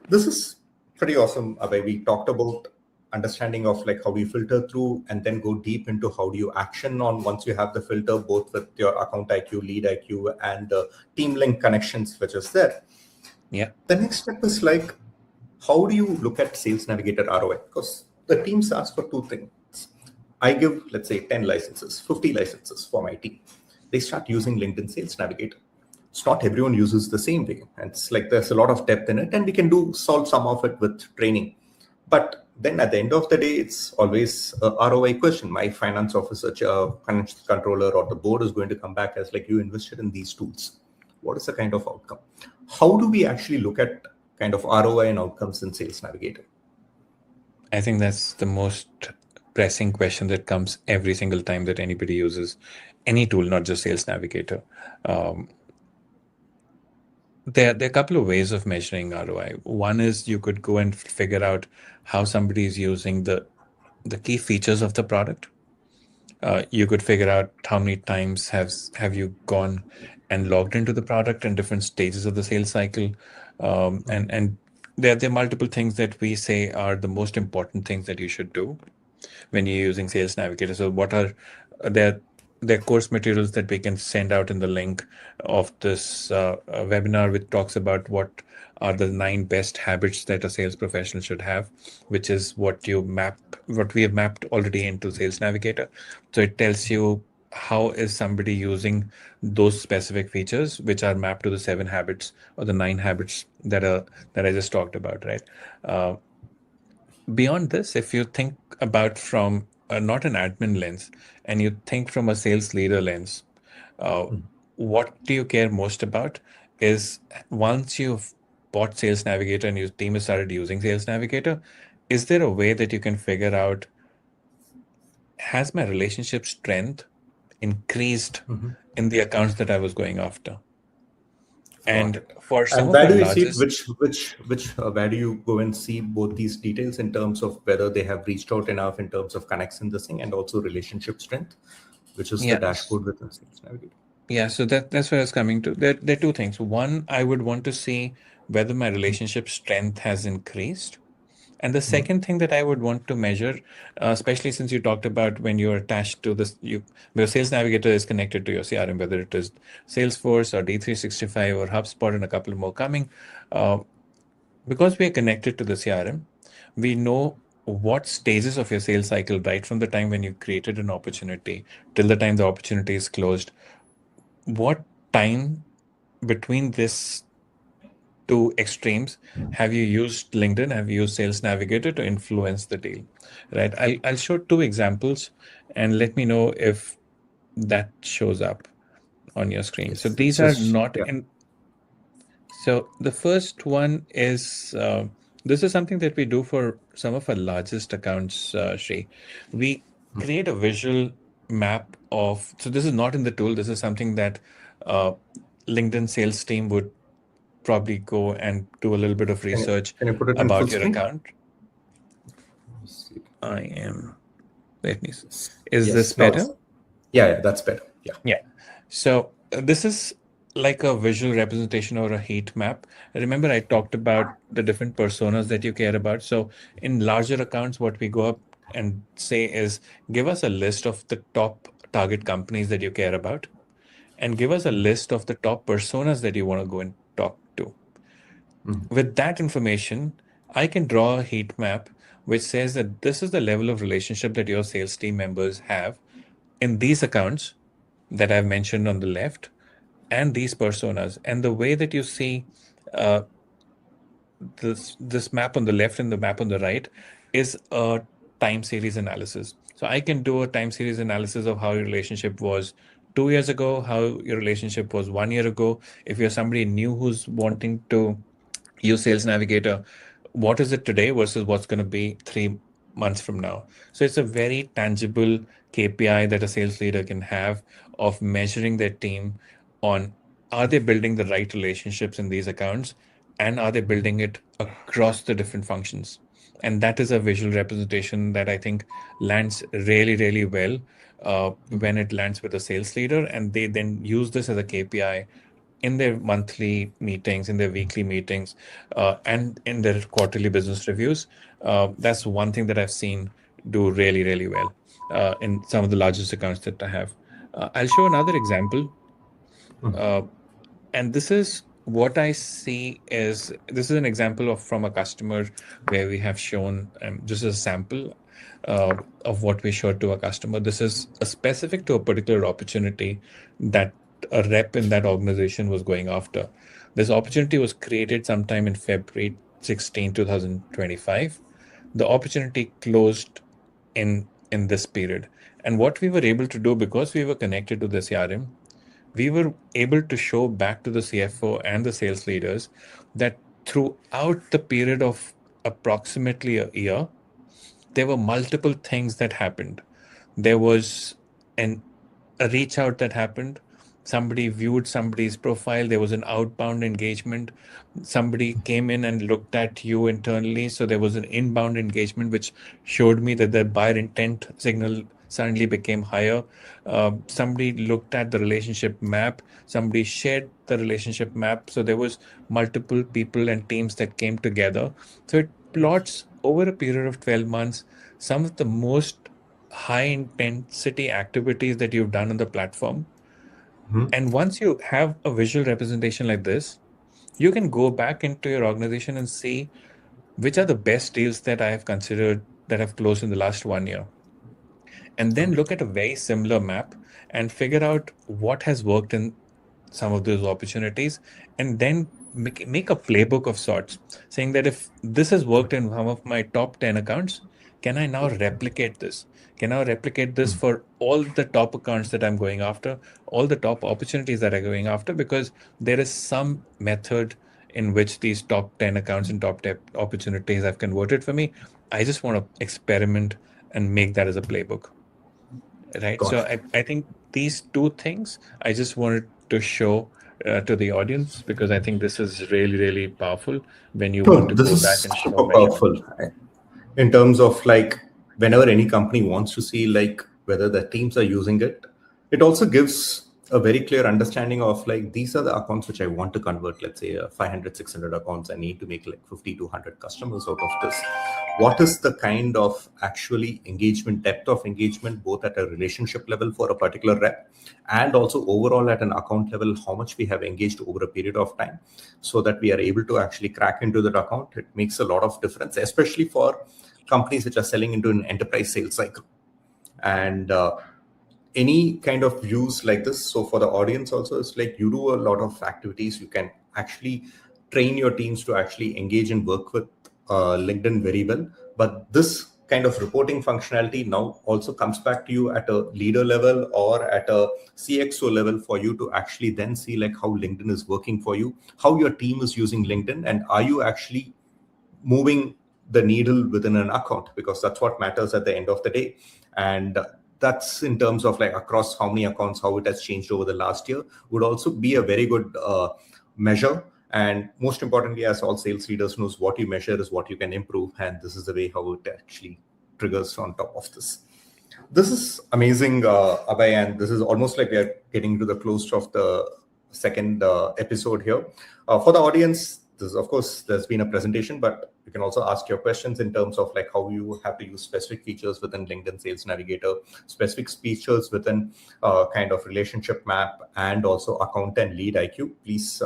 This is pretty awesome, Abhay. We talked about understanding of like how we filter through, and then go deep into how do you action on once you have the filter, both with your account IQ, lead IQ, and TeamLink connections, which is there. Yeah. The next step is like, how do you look at Sales Navigator ROI? Because the teams ask for 2 things. I give, let's say, 10 licenses, 50 licenses for my team. They start using LinkedIn Sales Navigator. It's not everyone uses the same way. And it's like there's a lot of depth in it, and we can solve some of it with training. But then at the end of the day, it's always a ROI question. My finance officer, financial controller, or the board is going to come back as like, you invested in these tools. What is the kind of outcome? How do we actually look at kind of ROI and outcomes in Sales Navigator? I think that's the most pressing question that comes every single time that anybody uses any tool, not just Sales Navigator. There are a couple of ways of measuring ROI. One is you could go and figure out how somebody is using the key features of the product. You could figure out how many times have you gone and logged into the product in different stages of the sales cycle, and there are multiple things that we say are the most important things that you should do when you're using Sales Navigator. So what are there course materials that we can send out in the link of this webinar, which talks about what are the 9 best habits that a sales professional should have, which is what we have mapped already into Sales Navigator. So it tells you how is somebody using those specific features, which are mapped to the 7 habits or the 9 habits that I just talked about, right? Beyond this, if you think about from not an admin lens and you think from a sales leader lens, what do you care most about is once you've bought Sales Navigator and your team has started using Sales Navigator, is there a way that you can figure out, has my relationship strength increased in the accounts that I was going after? Got And it. for some And of where our do you see it? largest, Where do you go and see both these details in terms of whether they have reached out enough in terms of connects in this thing and also relationship strength, which is the yes. dashboard within Sales Navigator? Yeah, so that's where I was coming to. There are 2 things. One, I would want to see whether my relationship strength has increased. And the second thing that I would want to measure, especially since you talked about when you're attached to this, your Sales Navigator is connected to your CRM, whether it is Salesforce or D365 or HubSpot and a couple more coming. Because we are connected to the CRM, we know what stages of your sales cycle, right from the time when you created an opportunity till the time the opportunity is closed, what time between this 2 extremes have you used LinkedIn, have you used Sales Navigator to influence the deal, right? I'll show 2 examples and let me know if that shows up on your screen. So Yes, it's these are just, not yeah. in. So the first one is this is something that we do for some of our largest accounts, Sri. We create a visual map of. So this is not in the tool. This is something that uh, LinkedIn sales team would probably go and do a little bit of research Can you put it in full about your screen? account. I am. Let me. Yes. Is this Yes. No. better? Yeah. That's better. Yeah. Yeah. So this is like a visual representation or a heat map. Remember, I talked about the different personas that you care about. So in larger accounts, what we go up and say is give us a list of the top target companies that you care about and give us a list of the top personas that you want to go and talk to. With that information, I can draw a heat map which says that this is the level of relationship that your sales team members have in these accounts that I've mentioned on the left and these personas. And the way that you see uh, this map on the left and the map on the right is a time series analysis. So I can do a time series analysis of how your relationship was 2 years ago, how your relationship was 1 year ago. If you're somebody new who's wanting to use Sales Navigator, what is it today versus what's going to be 3 months from now? So it's a very tangible KPI that a sales leader can have of measuring their team on, are they building the right relationships in these accounts and are they building it across the different functions? And that is a visual representation that I think lands really, really well when it lands with a sales leader, and they then use this as a KPI in their monthly meetings, in their weekly meetings, and in their quarterly business reviews. That's one thing that I've seen do really, really well in some of the largest accounts that I have. I'll show another example. Uh, and this is what I see is this is an example of from a customer where we have shown just a sample. of what we showed to a customer. This is a specific to a particular opportunity that a rep in that organization was going after. This opportunity was created sometime in February 16, 2025. The opportunity closed in this period. And what we were able to do, because we were connected to the CRM, we were able to show back to the CFO and the sales leaders that throughout the period of approximately a year, there were multiple things that happened. There was an a reach out that happened. Somebody viewed somebody's profile. There was an outbound engagement. Somebody came in and looked at you internally. So there was an inbound engagement, which showed me that the buyer intent signal suddenly became higher. Somebody looked at the relationship map. Somebody shared the relationship map. So there was multiple people and teams that came together. So it plots over a period of 12 months some of the most high intensity activities that you've done on the platform. Mhm. And once you have a visual representation like this, you can go back into your organization and see which are the best deals that I have considered that have closed in the last 1 year. And then look at a very similar map and figure out what has worked in some of those opportunities, and then make a playbook of sorts, saying that if this has worked in some of my top 10 accounts, can I now replicate this? Can I replicate this for all the top accounts that I'm going after, all the top opportunities that I'm going after? Because there is some method in which these top 10 accounts and top 10 opportunities have converted for me. I just want to experiment and make that as a playbook. Right. Got So it. I think these two things I just wanted to show to the audience, because I think this is really, really powerful when you want No, to this go is back and show super measurement. powerful in terms of like whenever any company wants to see like whether the teams are using it, it also gives a very clear understanding of like these are the accounts which I want to convert. Let's say 500, 600 accounts. I need to make like 50 to 100 customers out of this. What is the kind of actually engagement, depth of engagement, both at a relationship level for a particular rep and also overall at an account level, how much we have engaged over a period of time so that we are able to actually crack into that account. It makes a lot of difference, especially for companies which are selling into an enterprise sales cycle. And any kind of views like this, so for the audience also, it's like you do a lot of activities. You can actually train your teams to actually engage and work with LinkedIn very well. But this kind of reporting functionality now also comes back to you at a leader level or at a CXO level for you to actually then see like how LinkedIn is working for you, how your team is using LinkedIn, and are you actually moving the needle within an account, because that's what matters at the end of the day. And that's in terms of like across how many accounts, how it has changed over the last year would also be a very good measure. And most importantly, as all sales leaders knows, what you measure is what you can improve, and this is the way how it actually triggers on top of this. This is amazing, Abhay, and this is almost like we are getting to the close of the second episode here. For the audience, this of course there's been a presentation, but you can also ask your questions in terms of like how you have to use specific features within LinkedIn Sales Navigator, specific features within kind of relationship map, and also account and lead IQ. Please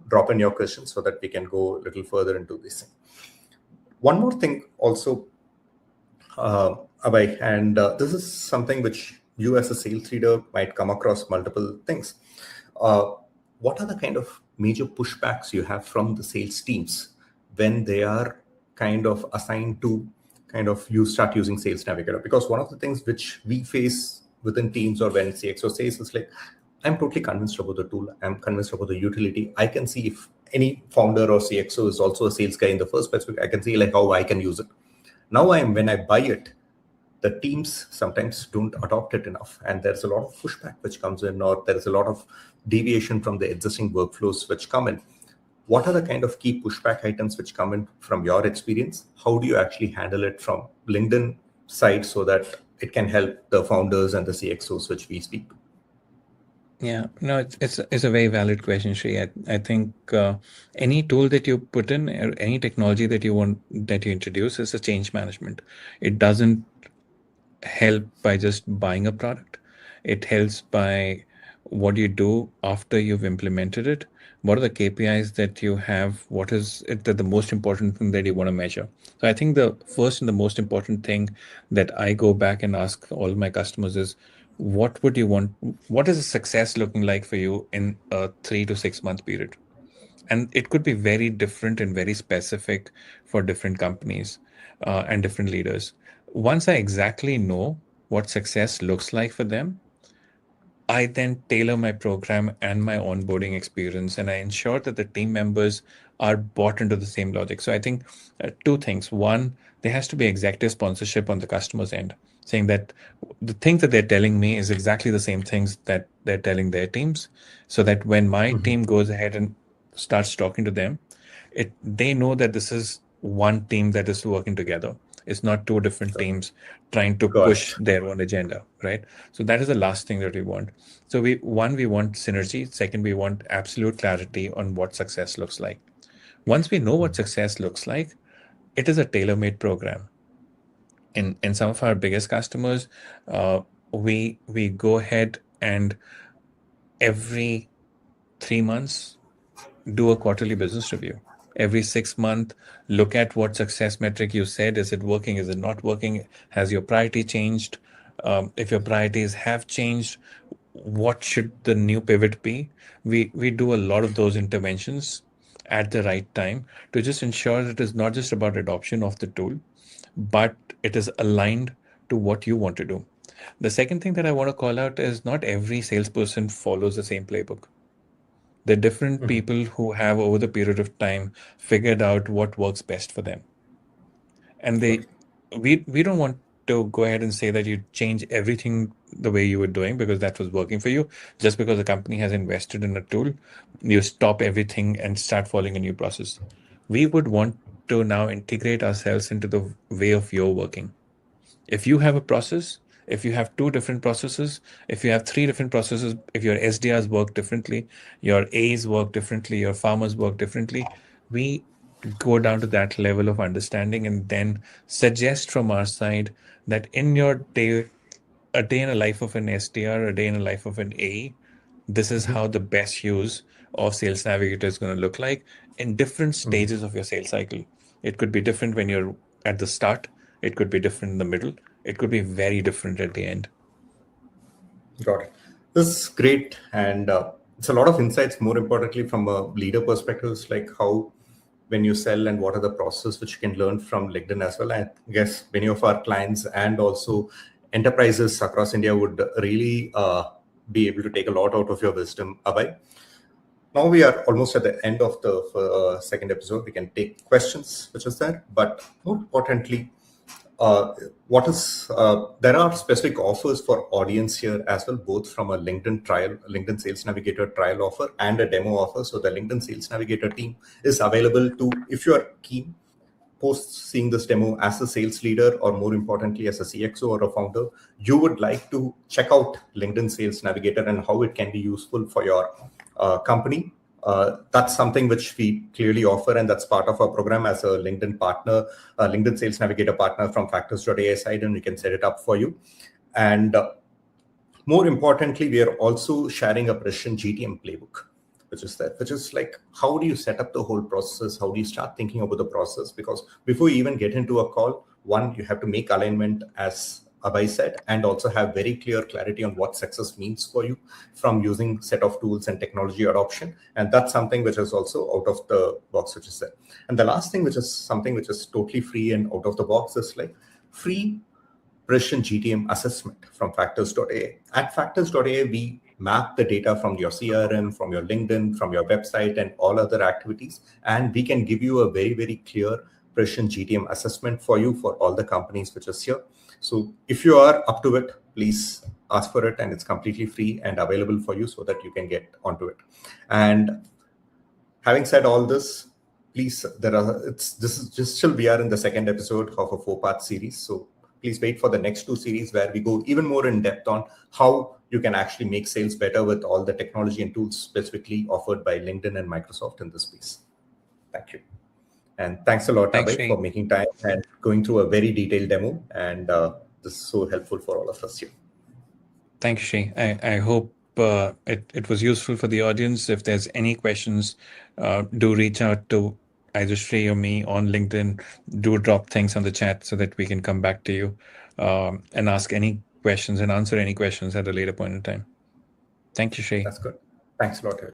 drop in your questions so that we can go a little further into this. One more thing also, Abhay, and this is something which you as a sales leader might come across multiple things. Uh, what are the kind of major pushbacks you have from the sales teams when they are kind of assigned to kind of you start using Sales Navigator? Because one of the things which we face within teams or when CXO says is like, I'm totally convinced about the tool. I'm convinced about the utility. I can see if any founder or CXO is also a sales guy in the first place, I can see like how I can use it. Now when I buy it, the teams sometimes don't adopt it enough, and there's a lot of pushback which comes in, or there is a lot of deviation from the existing workflows which come in. What are the kind of key pushback items which come in from your experience? How do you actually handle it from LinkedIn side so that it can help the founders and the CXOs which we speak to? Yeah, no, it's a very valid question, Shri. I think any tool that you put in, or any technology that you introduce, is a change management. It doesn't help by just buying a product. It helps by what you do after you've implemented it, what are the KPIs that you have? What is it that the most important thing that you want to measure? So I think the first and the most important thing that I go back and ask all my customers is, what would you want? What is a success looking like for you in a 3 to 6 month period? And it could be very different and very specific for different companies and different leaders. Once I exactly know what success looks like for them, I then tailor my program and my onboarding experience, and I ensure that the team members are bought into the same logic. So I think two things. One, there has to be executive sponsorship on the customer's end, saying that the things that they're telling me is exactly the same things that they're telling their teams, so that when my Mhm. team goes ahead and starts talking to them, they know that this is one team that is working together. It's not two different teams trying to Got push it. their own agenda, right? So that is the last thing that we want. So we want synergy. Second, we want absolute clarity on what success looks like. Once we know what success looks like, it is a tailor-made program. In some of our biggest customers, we go ahead and every 3 months do a quarterly business review. Every 6 month, look at what success metric you said. Is it working? Is it not working? Has your priority changed? If your priorities have changed, what should the new pivot be? We do a lot of those interventions at the right time to just ensure that it is not just about adoption of the tool, but it is aligned to what you want to do. The second thing that I want to call out is not every salesperson follows the same playbook. There are different Mhm. people who have, over the period of time, figured out what works best for them. And Got it. we don't want to go ahead and say that you change everything the way you were doing because that was working for you. Just because the company has invested in a tool, you stop everything and start following a new process. We would want to now integrate ourselves into the way of your working. If you have a process, if you have two different processes, if you have three different processes, if your SDRs work differently, your A's work differently, your farmers work differently, we go down to that level of understanding and then suggest from our side that in your day, a day in a life of an SDR, a day in a life of an A, this is Mhm. how the best use of Sales Navigator is going to look like in different Mhm. stages of your sales cycle. It could be different when you're at the start, it could be different in the middle, it could be very different at the end. Got it. This is great, and it's a lot of insights. More importantly, from a leader perspective, it's like how when you sell and what are the process which you can learn from LinkedIn as well. I guess many of our clients and also enterprises across India would really be able to take a lot out of your wisdom, Abhay. Now we are almost at the end of the second episode. We can take questions, which is there, but more importantly, uh, what is there are specific offers for audience here as well, both from a LinkedIn trial, LinkedIn Sales Navigator trial offer and a demo offer. So the LinkedIn Sales Navigator team is available to, if you are keen, post seeing this demo as a sales leader, or more importantly as a CXO or a founder, you would like to check out LinkedIn Sales Navigator and how it can be useful for your company. That's something which we clearly offer, and that's part of our program as a LinkedIn partner, LinkedIn Sales Navigator partner from Factors.ai side, and we can set it up for you. And more importantly, we are also sharing a Precision GTM playbook, which is that, which is like, how do you set up the whole process? How do you start thinking about the process? Because before you even get into a call, one, you have to make alignment, as Abhay said, and also have very clear clarity on what success means for you from using set of tools and technology adoption. And that's something which is also out of the box, which is there. And the last thing, which is something which is totally free and out of the box, is like free Precision GTM assessment from Factors.ai. At Factors.ai, we map the data from your CRM, from your LinkedIn, from your website, and all other activities. And we can give you a very, very clear Precision GTM assessment for you for all the companies which is here. So if you are up to it, please ask for it, and it's completely free and available for you so that you can get onto it. And having said all this, please, there are, it's, this is just still, we are in the second episode of a 4-part series. So please wait for the next 2 series where we go even more in depth on how you can actually make sales better with all the technology and tools specifically offered by LinkedIn and Microsoft in this space. Thank you. And thanks a lot, Thanks, Abhay, for Shay. making time and going through a very detailed demo. And this is so helpful for all of us here. Thank you, Shay. I hope it was useful for the audience. If there's any questions, do reach out to either Shrey or me on LinkedIn. Do drop things on the chat so that we can come back to you and ask any questions and answer any questions at a later point in time. Thank you, Shrey. That's good. Thanks a lot.